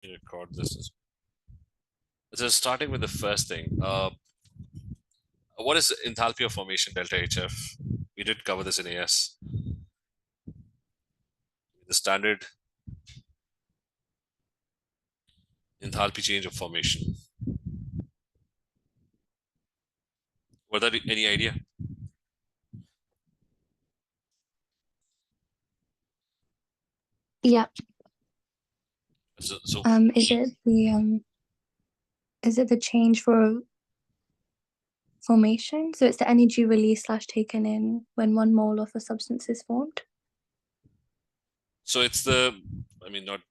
Record this. So starting with the first thing, what is enthalpy of formation delta HF? We did cover this in AS. The standard enthalpy change of formation. Was that any idea? Yeah. So is it the change for formation? So it's the energy released / taken in when 1 mole of a substance is formed? So it's the, I mean, not,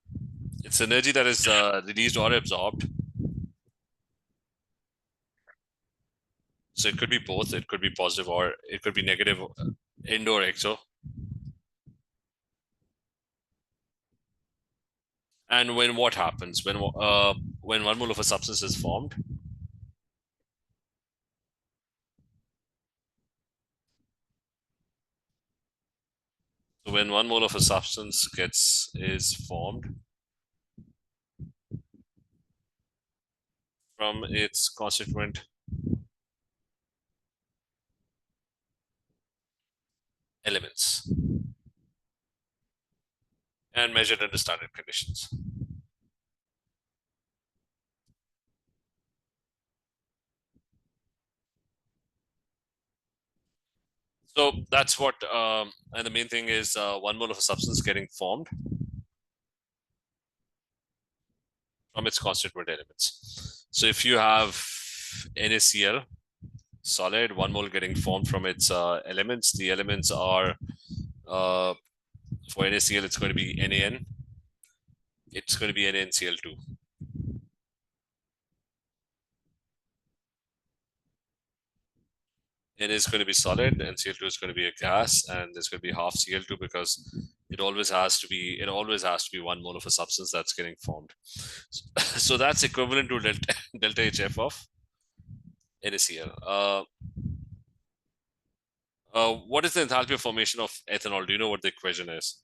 it's energy that is released or absorbed. So it could be both. It could be positive or it could be negative, end or exo. And when what happens? When 1 mole of a substance is formed, so when 1 mole of a substance is formed from its constituent elements and measured under standard conditions. So that's what, and the main thing is 1 mole of a substance getting formed from its constituent elements. So if you have NaCl solid, 1 mole getting formed from its elements, the elements are for NaCl, it's going to be NaN. It's going to be NaCl2. N is going to be solid, and Cl2 is going to be a gas, and there's going to be half Cl2 because it always has to be 1 mole of a substance that's getting formed. So that's equivalent to delta HF of NaCl. What is the enthalpy of formation of ethanol? Do you know what the equation is?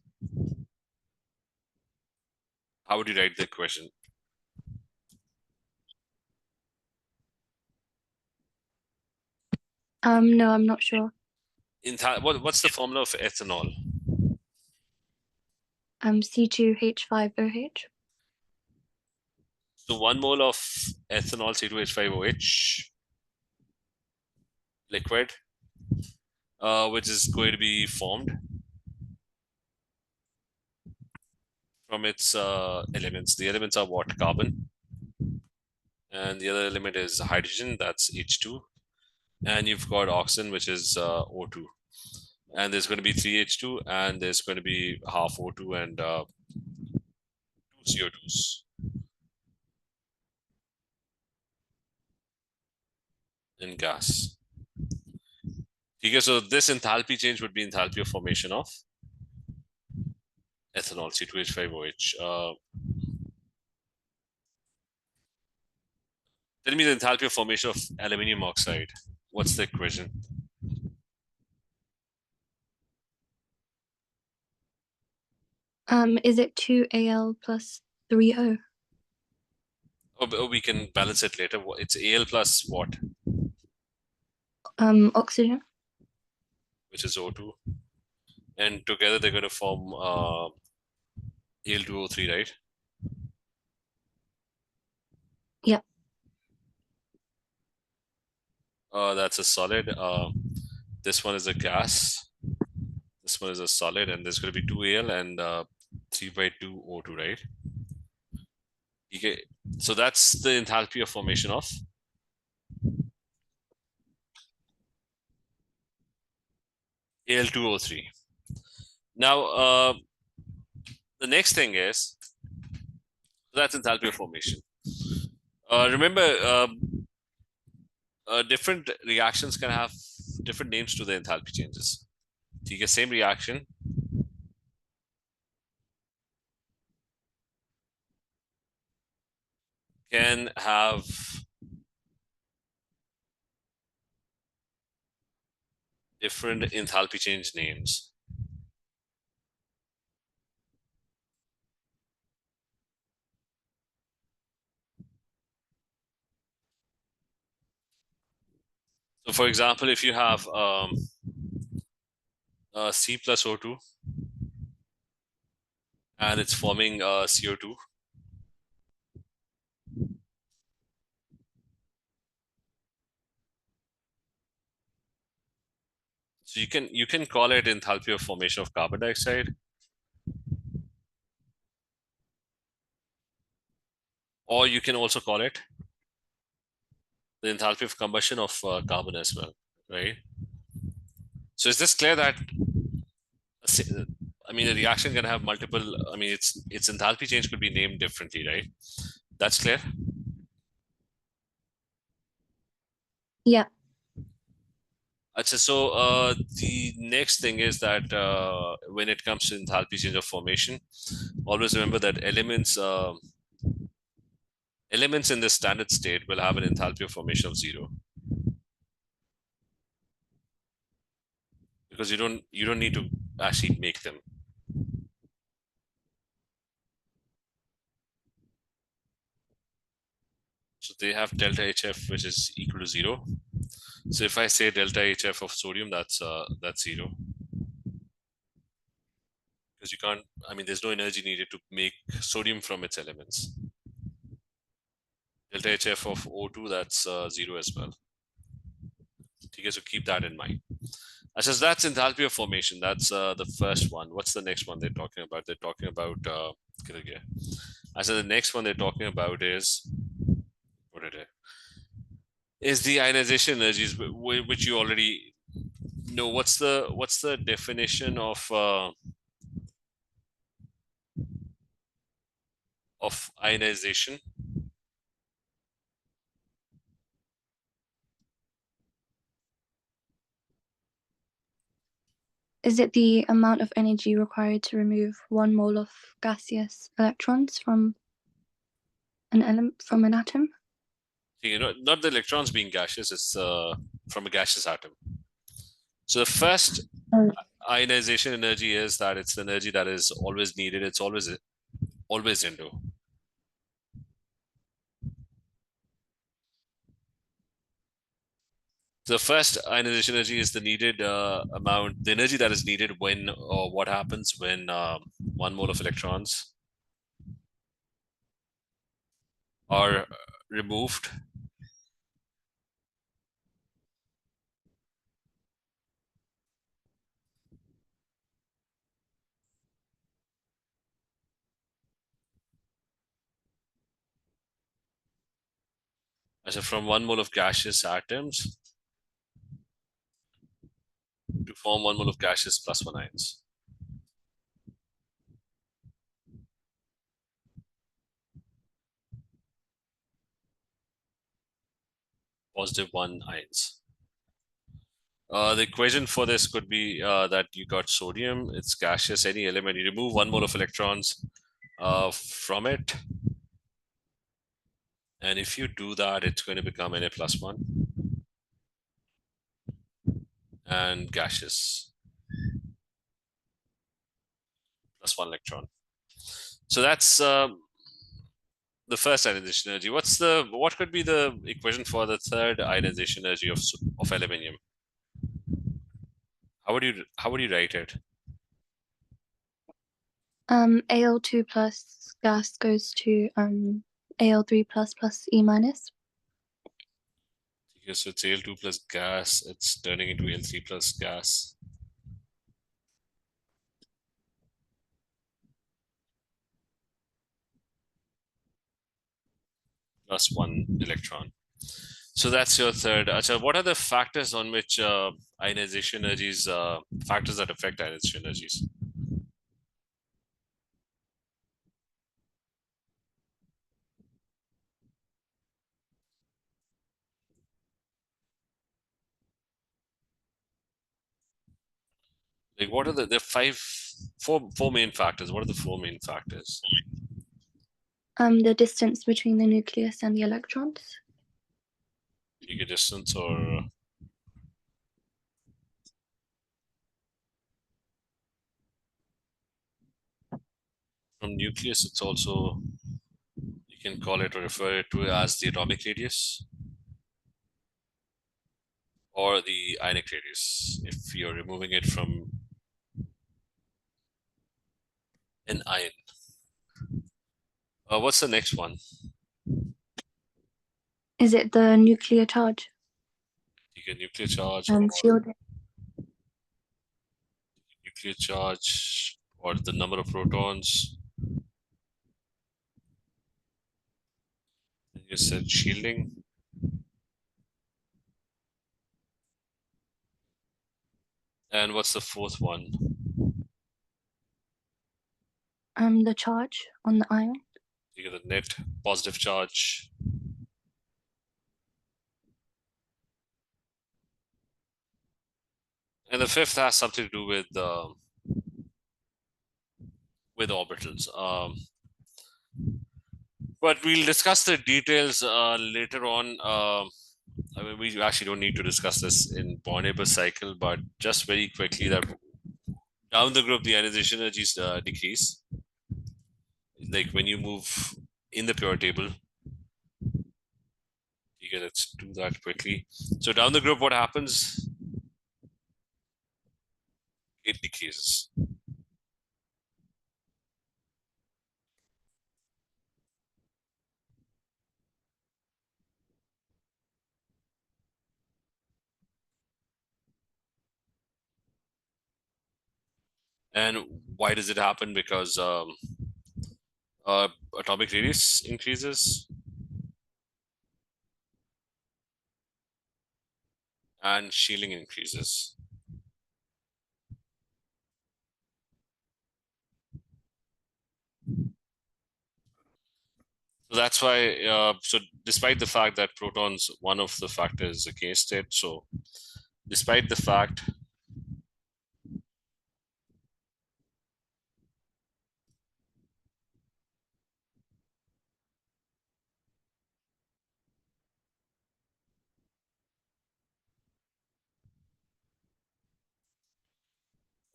How would you write the equation? No, I'm not sure. What's the formula of ethanol? C2H5OH. So 1 mole of ethanol, C2H5OH, liquid, which is going to be formed from its elements. The elements are what? Carbon. And the other element is hydrogen, that's H2. And you've got oxygen, which is O2. And there's going to be 3H2, and there's going to be half O2 and 2 CO2s. In gas. Okay, so this enthalpy change would be enthalpy of formation of ethanol, C2H5OH. Tell me the enthalpy of formation of aluminium oxide. What's the equation? Is it 2Al plus 3O? Oh, we can balance it later. It's Al plus what? Oxygen. Which is O2. And together they're going to form Al2O3, right? Yeah. That's a solid. This one is a gas. This one is a solid, and there's going to be 2Al and 3/2O2, right? Okay, so that's the enthalpy of formation of Al2O3. Now, the next thing is that's enthalpy of formation. Remember, different reactions can have different names to the enthalpy changes. Okay, same reaction. Can have different enthalpy change names. So for example, if you have C plus O2 and it's forming CO2, so you can call it enthalpy of formation of carbon dioxide, or you can also call it the enthalpy of combustion of carbon as well, right? So is this clear that I mean the reaction can have multiple? I mean its enthalpy change could be named differently, right? That's clear. Yeah. So the next thing is that when it comes to enthalpy change of formation, always remember that elements in the standard state will have an enthalpy of formation of 0, because you don't need to actually make them. So they have delta HF, which is equal to 0. So if I say delta HF of sodium, that's 0, because you can't. I mean, there's no energy needed to make sodium from its elements. Delta HF of O2, that's 0 as well. Okay, so keep that in mind. So that's enthalpy of formation. That's the first one. What's the next one they're talking about? They're talking about the next one they're talking about is what it is the ionization energies, which you already know. What's the definition of ionization? Is it the amount of energy required to remove 1 mole of gaseous electrons from an atom? Not the electrons being gaseous. It's from a gaseous atom. So the first ionization energy is that it's the energy that is always needed. It's always into. The first ionization energy is the needed amount, the energy that is needed when, or what happens when 1 mole of electrons are removed. So from 1 mole of gaseous atoms to form 1 mole of gaseous plus 1 ions. Positive 1 ions. The equation for this could be that you got sodium, it's gaseous, any element, you remove 1 mole of electrons from it. And if you do that, it's going to become Na plus 1 and gaseous plus 1 electron. So that's the first ionization energy. What could be the equation for the third ionization energy of aluminium? How would you write it? Al2 plus gas goes to Al3 plus E minus. Okay, so it's Al2 plus gas, it's turning into Al3 plus gas. Plus 1 electron. So that's your third. So what are the factors on which ionization energies, factors that affect ionization energies? Like what are the four main factors? What are the four main factors? The distance between the nucleus and the electrons. Bigger distance or from nucleus, it's also, you can call it or refer it to as the atomic radius. or the ionic radius if you're removing it from an ion. What's the next one? Is it the nuclear charge? You get nuclear charge, Shielding. nuclear charge, or the number of protons. And you said shielding. And what's the fourth one? The charge on the ion. You get the net positive charge. And the fifth has something to do with orbitals. But we'll discuss the details later on. I mean, we actually don't need to discuss this in Born-Haber cycle, but just very quickly that down the group, the ionization energies decrease. Like when you move in the pure table, you can let's do that quickly. So down the group, what happens? It decreases. And why does it happen? Because atomic radius increases and shielding increases. So that's why, so despite the fact that protons, one of the factors against it. So despite the fact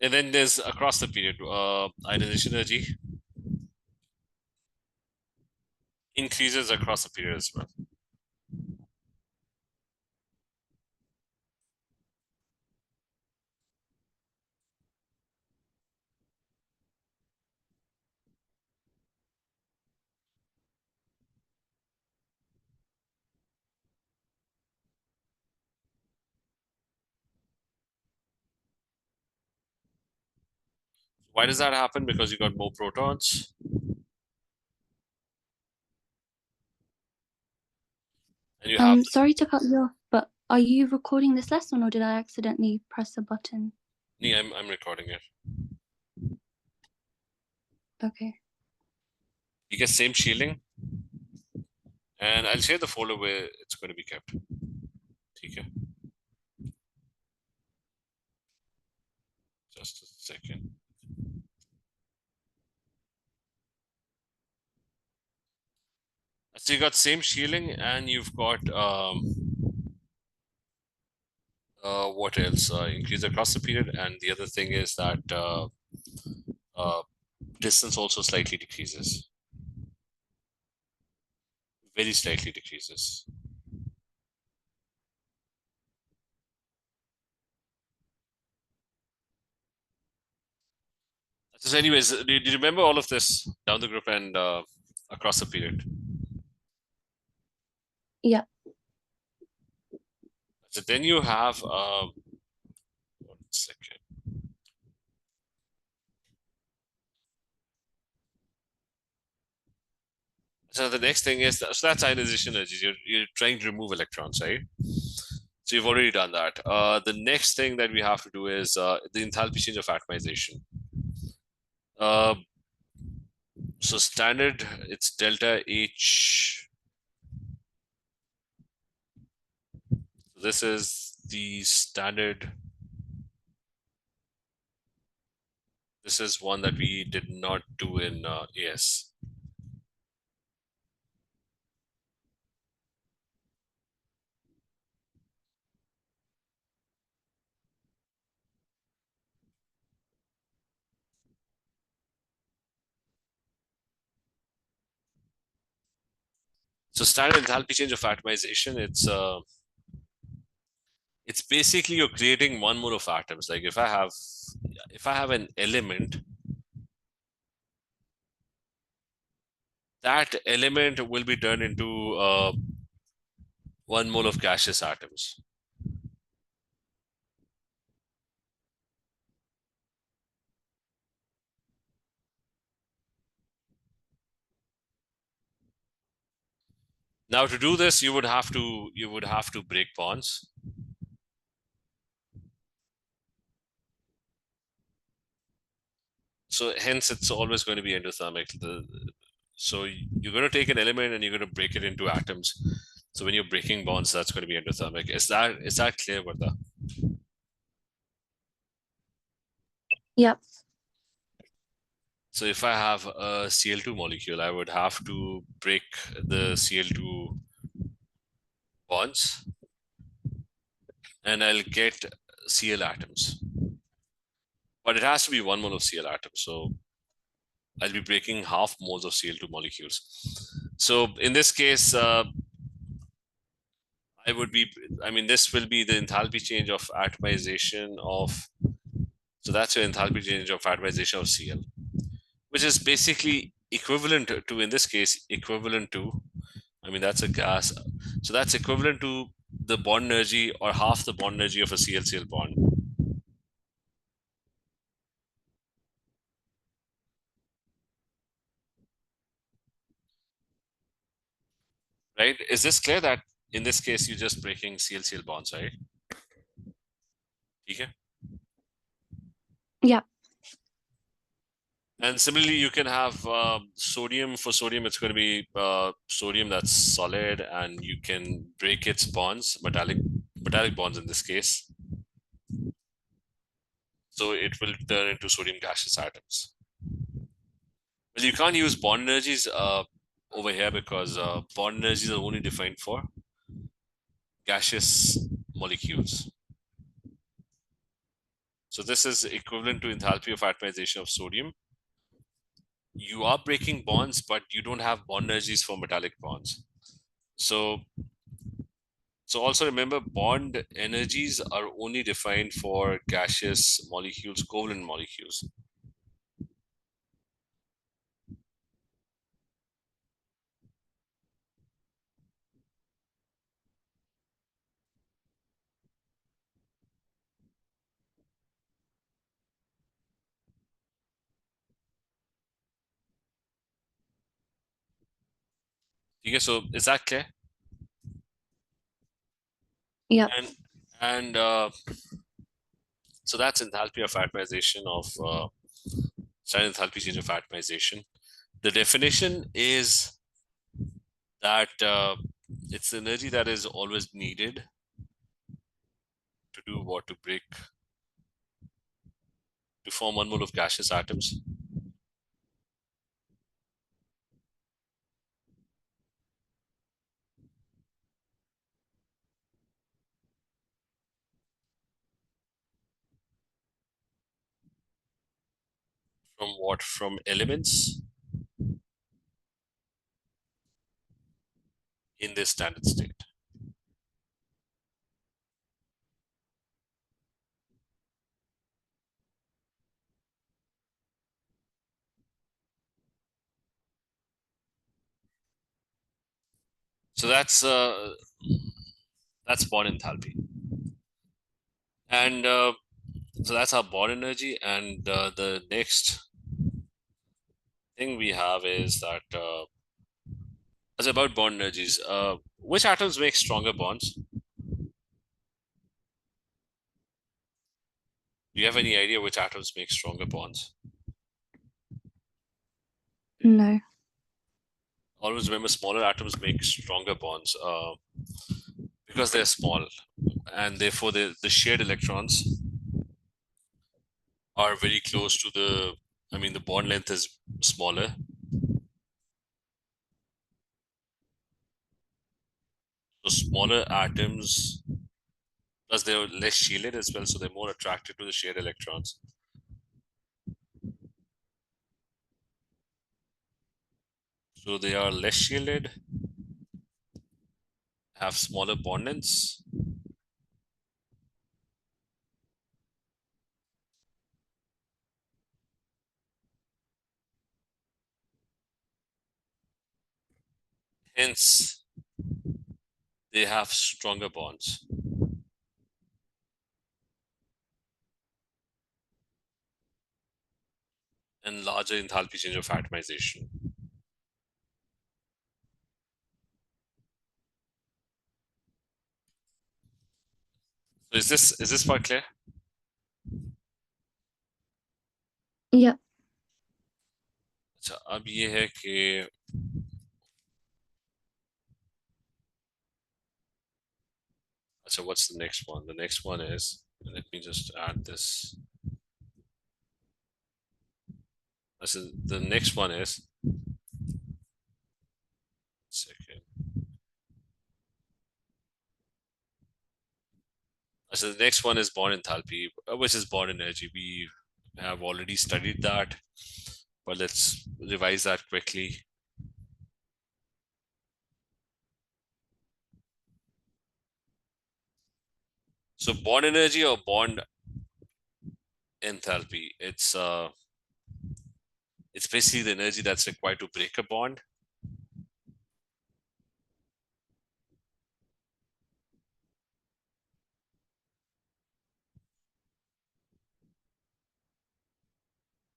and then there's across the period, ionization energy increases across the period as well. Why does that happen? Because you got more protons. And you have Sorry to cut you off, but are you recording this lesson or did I accidentally press a button? I'm recording it. Okay. You get same shielding, and I'll share the folder where it's going to be kept. Okay. Just a second. So you got same shielding, and you've got what else? Increase across the period, and the other thing is that uh, distance also slightly decreases, very slightly decreases. So anyways, do you remember all of this down the group and across the period? Yeah. So then you have 1 second. So the next thing is so that's ionization energy. You're trying to remove electrons, right? So you've already done that. The next thing that we have to do is the enthalpy change of atomization. Uh, so standard, it's delta H. This is the standard. This is one that we did not do in AS. So standard enthalpy change of atomization, It's basically you're creating one mole of atoms. Like if I have an element, that element will be turned into 1 mole of gaseous atoms. Now to do this, you would have to break bonds. So hence it's always going to be endothermic. So you're going to take an element and you're going to break it into atoms. So when you're breaking bonds, that's going to be endothermic. Is that clear, Varda? Yep. So if I have a Cl2 molecule, I would have to break the Cl2 bonds and I'll get Cl atoms. But it has to be 1 mole of Cl atoms. So I'll be breaking half moles of Cl2 molecules. So in this case, this will be the enthalpy change of atomization of, so that's your enthalpy change of atomization of Cl, which is basically equivalent to, in this case, equivalent to, that's a gas. So that's equivalent to the bond energy or half the bond energy of a Cl-Cl bond. Right? Is this clear that in this case, you're just breaking Cl-Cl bonds, right? Okay. Yep. And similarly, you can have sodium. For sodium, it's going to be sodium that's solid, and you can break its bonds, metallic bonds in this case. So it will turn into sodium gaseous atoms. Well, you can't use bond energies over here because bond energies are only defined for gaseous molecules. So this is equivalent to enthalpy of atomization of sodium. You are breaking bonds, but you don't have bond energies for metallic bonds. So also remember, bond energies are only defined for gaseous molecules, covalent molecules. Okay, so is that clear? Yep. And so that's enthalpy of atomization of standard enthalpy change of atomization. The definition is that it's the energy that is always needed to do what, to break, to form 1 mole of gaseous atoms. From what? From elements in this standard state. So that's bond enthalpy. And so that's our bond energy. And the next thing we have is that it's about bond energies. Which atoms make stronger bonds? Do you have any idea which atoms make stronger bonds? No. Always remember, smaller atoms make stronger bonds because they're small, and therefore the shared electrons are very close to the bond length is smaller. So smaller atoms, plus they're less shielded as well, so they're more attracted to the shared electrons. So they are less shielded, have smaller bond lengths, Hence, they have stronger bonds. And larger enthalpy change of atomization. So is this part clear? Yeah. अच्छा अब ये है कि अच्छा what's the next one? The next one is, let me just add this. So the next one is, second. So the next one is Born enthalpy, which is Born energy. We have already studied that, but let's revise that quickly. So Born energy or Born enthalpy, it's basically the energy that's required to break a bond.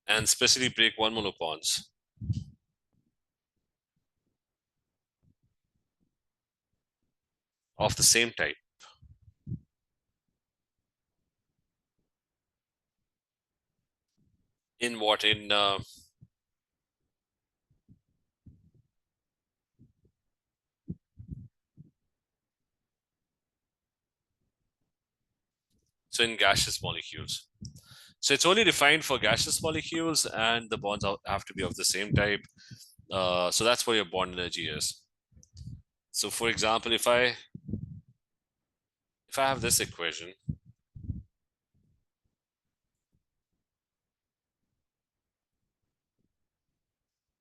And specifically break one molar bonds of the same type. In what? So in gaseous molecules. So it's only defined for gaseous molecules, and the bonds have to be of the same type. So that's what your bond energy is. So for example, if I have this equation,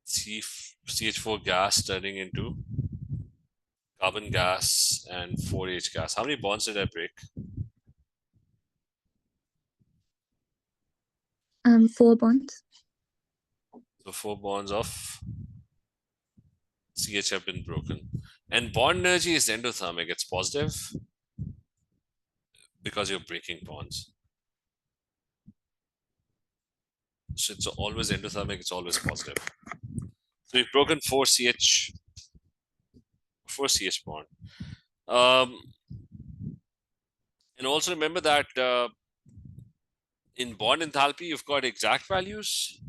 CH4 gas turning into carbon gas and 4H gas. How many bonds did I break? 4 bonds. So 4 bonds of CH have been broken. And bond energy is endothermic. It's positive because you're breaking bonds. So it's always endothermic, it's always positive. So we've broken 4CH bond. And also remember that in bond enthalpy, you've got exact values.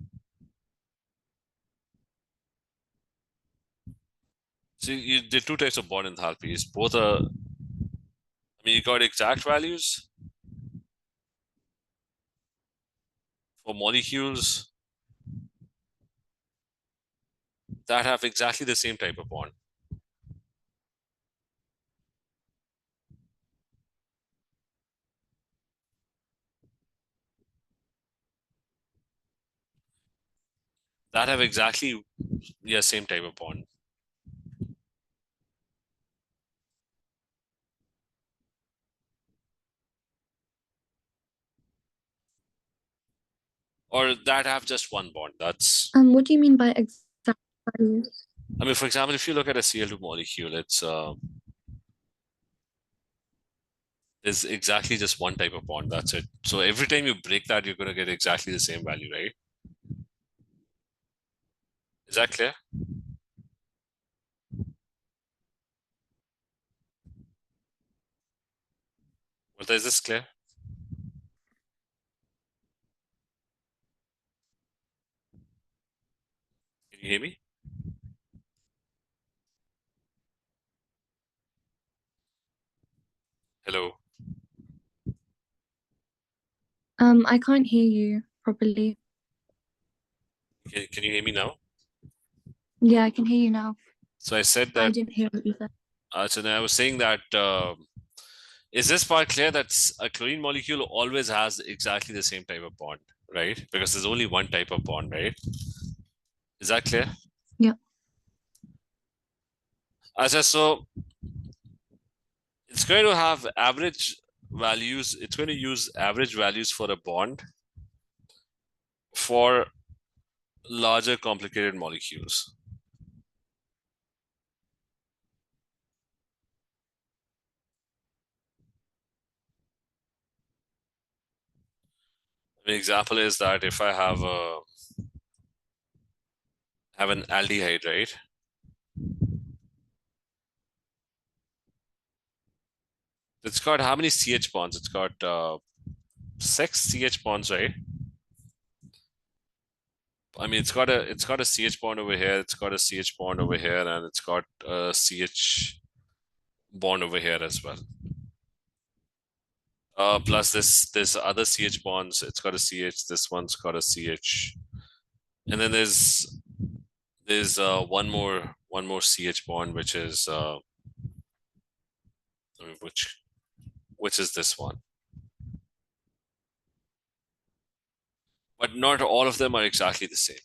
So there are two types of bond enthalpies. Both are, you got exact values for molecules that have exactly the same type of bond. That have exactly, same type of bond. Or that have just one bond. That's. What do you mean by exact values? For example, if you look at a Cl2 molecule, it's there's exactly just one type of bond. That's it. So every time you break that, you're going to get exactly the same value, right? Is that clear? Well, is this clear? Can you hear me? Hello. I can't hear you properly. Can you hear me now? Yeah, I can hear you now. So I said I that. didn't hear what you said. So then I was saying that. Is this part clear that a chlorine molecule always has exactly the same type of bond, right? Because there's only one type of bond, right? Is that clear? Yeah. So it's going to have average values. It's going to use average values for a bond for larger complicated molecules. An example is that if I have an aldehyde, right? It's got how many CH bonds? It's got 6 CH bonds, right? I mean, it's got a CH bond over here, it's got a CH bond over here, and it's got a CH bond over here as well. Plus this other CH bonds, it's got a CH, this one's got a CH. And then there's one more CH bond, which is which is this one. But not all of them are exactly the same.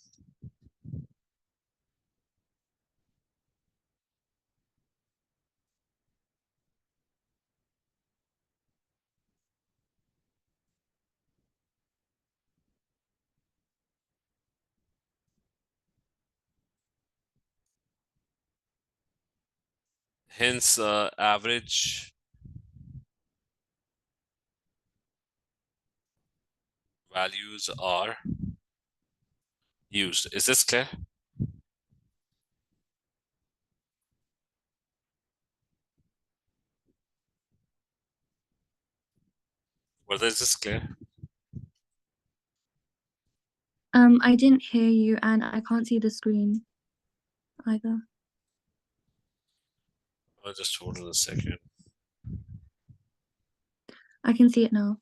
Hence, average values are used. Is this clear? Whether is this clear? I didn't hear you, and I can't see the screen either. I'll just hold on a second. I can see it now.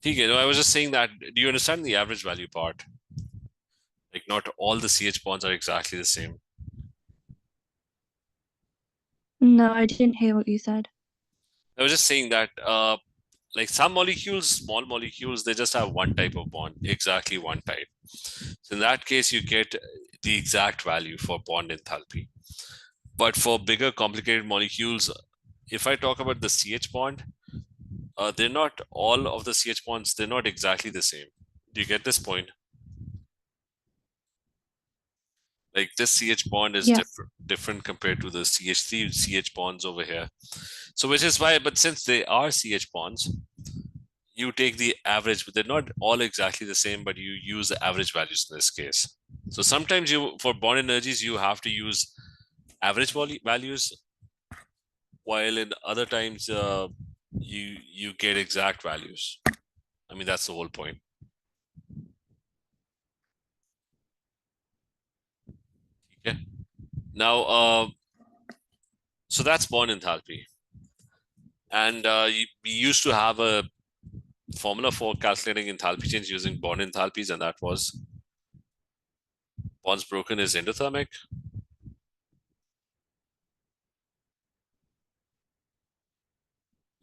Okay, no, I was just saying that. Do you understand the average value part? Like, not all the CH bonds are exactly the same. No, I didn't hear what you said. I was just saying that, like some molecules, small molecules, they just have one type of bond, exactly one type. So in that case, you get the exact value for bond enthalpy. But for bigger, complicated molecules, if I talk about the CH bond, they're not all of the CH bonds, they're not exactly the same. Do you get this point? Like this CH bond is Yes. different compared to the CH3 CH bonds over here. So which is why, but since they are CH bonds, you take the average, but they're not all exactly the same, but you use the average values in this case. So sometimes for bond energies, you have to use average values, while in other times, you get exact values. I mean, that's the whole point. Okay. Now, so that's bond enthalpy. And we used to have a formula for calculating enthalpy change using bond enthalpies, and that was bonds broken is endothermic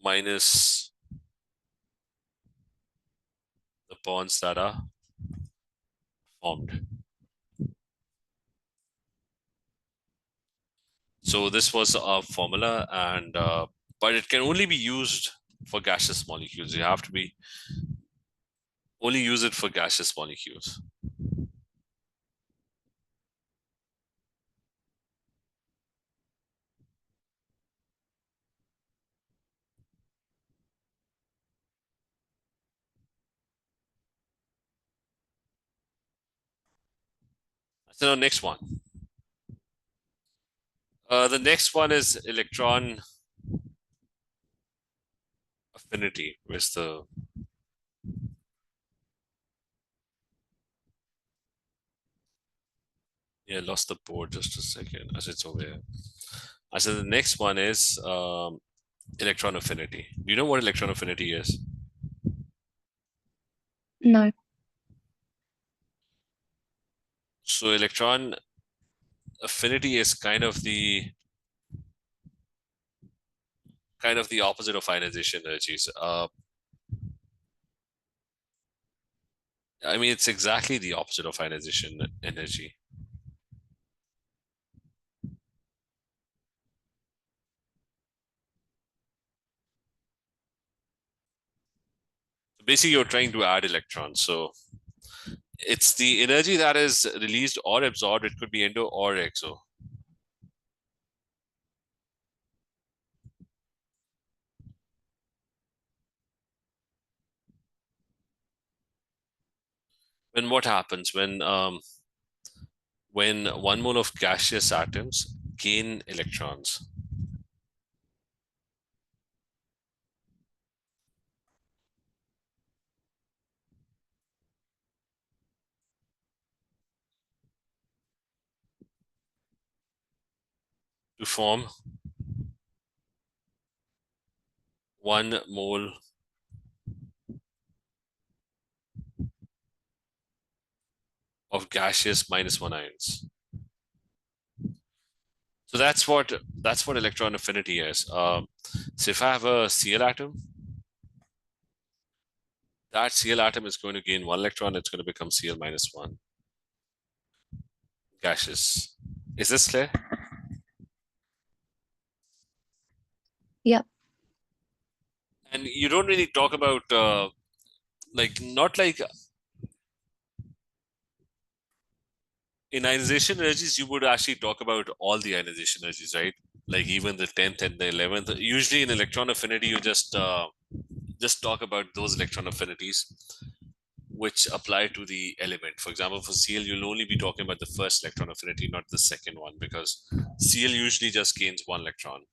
minus the bonds that are formed. So this was a formula, and but it can only be used for gaseous molecules. You have to be only use it for gaseous molecules. So next one. The next one is electron affinity. Where's the Yeah, lost the board just a second. As it's over here. I said the next one is electron affinity. Do you know what electron affinity is? No. So electron affinity is kind of the opposite of ionization energies. I mean, it's exactly the opposite of ionization energy. So basically, you're trying to add electrons. So it's the energy that is released or absorbed. It could be endo or exo. When what happens when 1 mole of gaseous atoms gain electrons? To form 1 mole of gaseous -1 ions. So that's what electron affinity is. So if I have a Cl atom, that Cl atom is going to gain 1 electron. It's going to become Cl -1 gaseous. Is this clear? Yep. And you don't really talk about not like in ionization energies, you would actually talk about all the ionization energies, right? Like even the 10th and the 11th. Usually in electron affinity, you just talk about those electron affinities which apply to the element. For example, for Cl, you'll only be talking about the first electron affinity, not the second one, because Cl usually just gains 1 electron.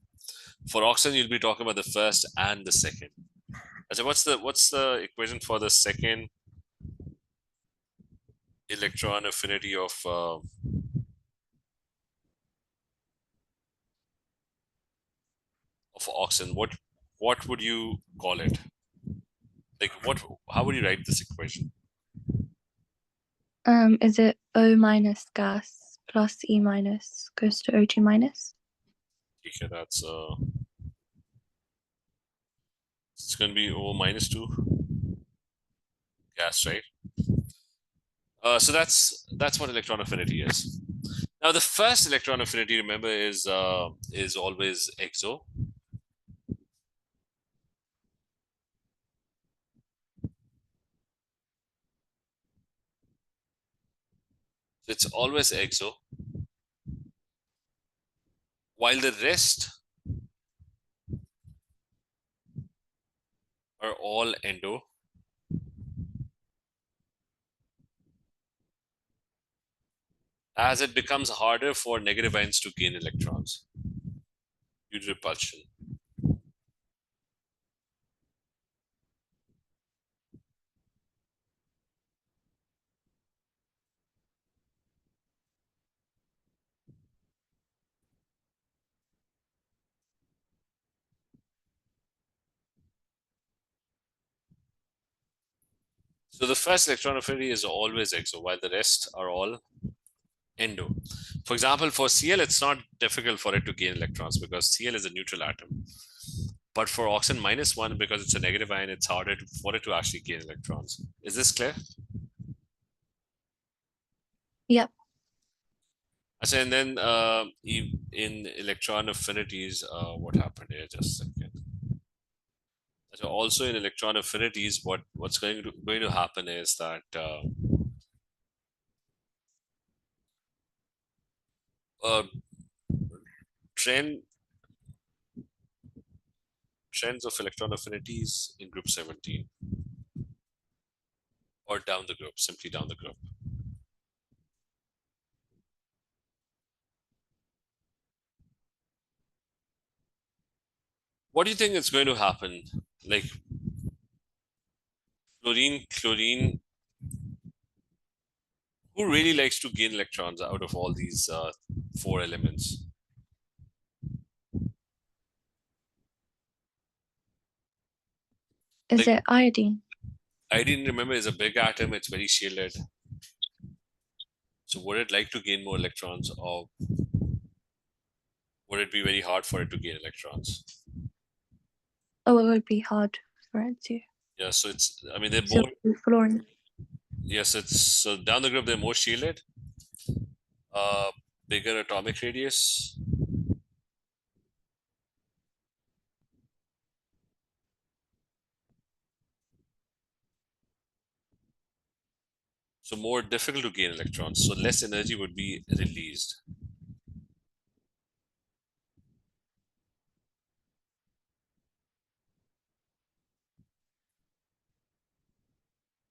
For oxygen, you'll be talking about the first and the second. So what's the equation for the second electron affinity of oxygen? What would you call it? Like what? How would you write this equation? Is it O minus gas plus E minus goes to O2 minus? Okay, that's it's going to be O -2 gas, right? So that's what electron affinity is. Now the first electron affinity, remember, is always exo. So it's always exo, while the rest are all endo. As it becomes harder for negative ions to gain electrons due to repulsion. So the first electron affinity is always exo, while the rest are all endo. For example, for Cl, it's not difficult for it to gain electrons because Cl is a neutral atom. But for oxygen -1, because it's a negative ion, it's harder for it to actually gain electrons. Is this clear? Yep. So, and then in electron affinities, what happened here? Just a second. So also in electron affinities, what's going to happen is that uh, trend trends of electron affinities in group 17 or down the group, simply down the group. What do you think is going to happen? Like chlorine, who really likes to gain electrons out of all these four elements? Is Like it iodine? iodine, remember, is a big atom. It's very shielded. So would it like to gain more electrons, or would it be very hard for it to gain electrons? Oh, it would be hard for it to. Yeah, so it's, I mean, they're So more, fluorine. yes, it's, so down the group, they're more shielded, uh, bigger atomic radius. So more difficult to gain electrons. So less energy would be released.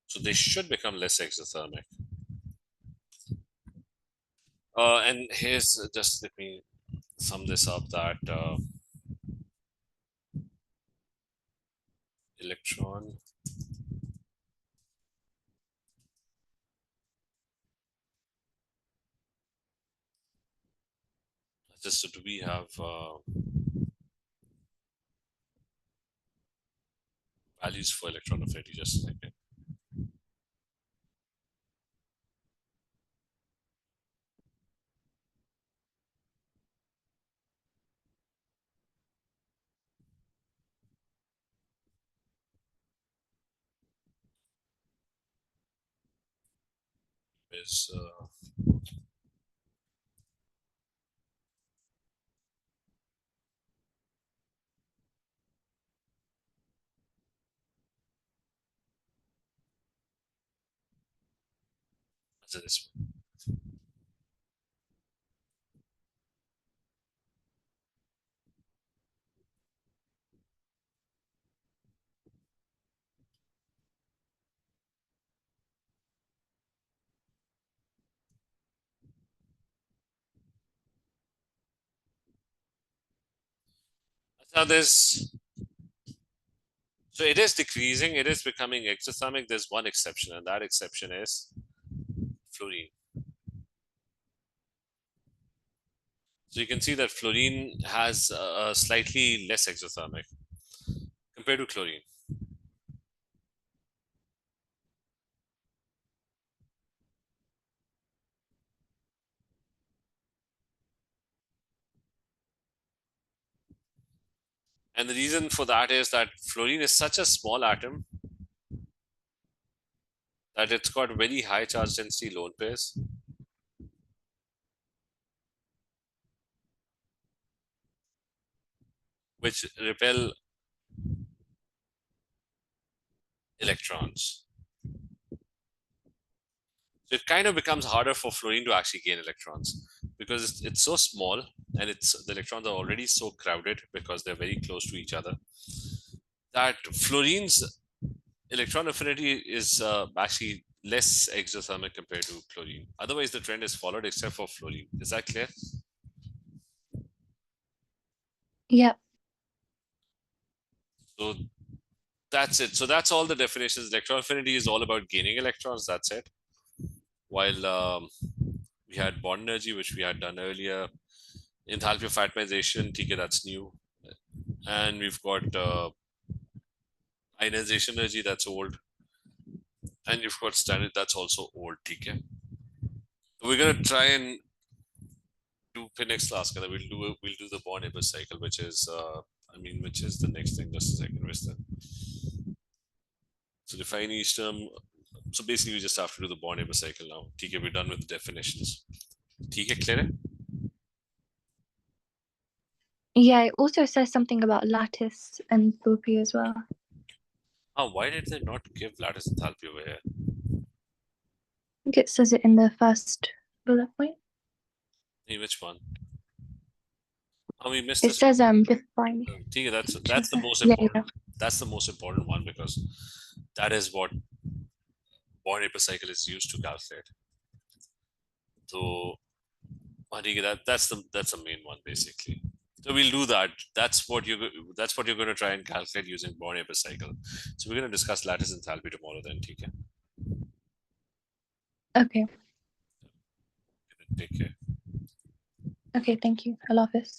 So they should become less exothermic. And here's just let me sum this up that electron. Just so do we have values for electron affinity? Just a second. Is this one. Now there's so it is decreasing. It is becoming exothermic. There's one exception, and that exception is fluorine. So you can see that fluorine has a slightly less exothermic compared to chlorine. And the reason for that is that fluorine is such a small atom that it's got very high charge density lone pairs. Which repel electrons. So it kind of becomes harder for fluorine to actually gain electrons because it's so small and the electrons are already so crowded because they're very close to each other that fluorine's electron affinity is actually less exothermic compared to chlorine. Otherwise, the trend is followed except for fluorine. Is that clear? Yeah. So that's it. So that's all the definitions. Electron affinity is all about gaining electrons. That's it. While we had bond energy, which we had done earlier, enthalpy of atomization, TK, that's new. And we've got ionization energy, that's old. And you've got standard, that's also old, TK. We're gonna try and do next class. We'll do the Born-Haber cycle, which is which is the next thing. Just a second, where's that? So define each term. So basically, we just have to do the Born-Haber cycle now. TK, we're done with the definitions. TK, clear? Yeah, it also says something about lattice enthalpy as well. Oh, why did they not give lattice enthalpy over here? I think it says it in the first bullet point. Hey, which one? Oh, we missed It this. says define. TK, that's the most Yeah, important. That's the most important one because that is what Born-Haber cycle is used to calculate. So that's the main one basically. So we'll do that. That's what you're going to try and calculate using Born-Haber cycle. So we're going to discuss lattice enthalpy tomorrow then. TK. Okay. Take care. Okay, thank you. I love this.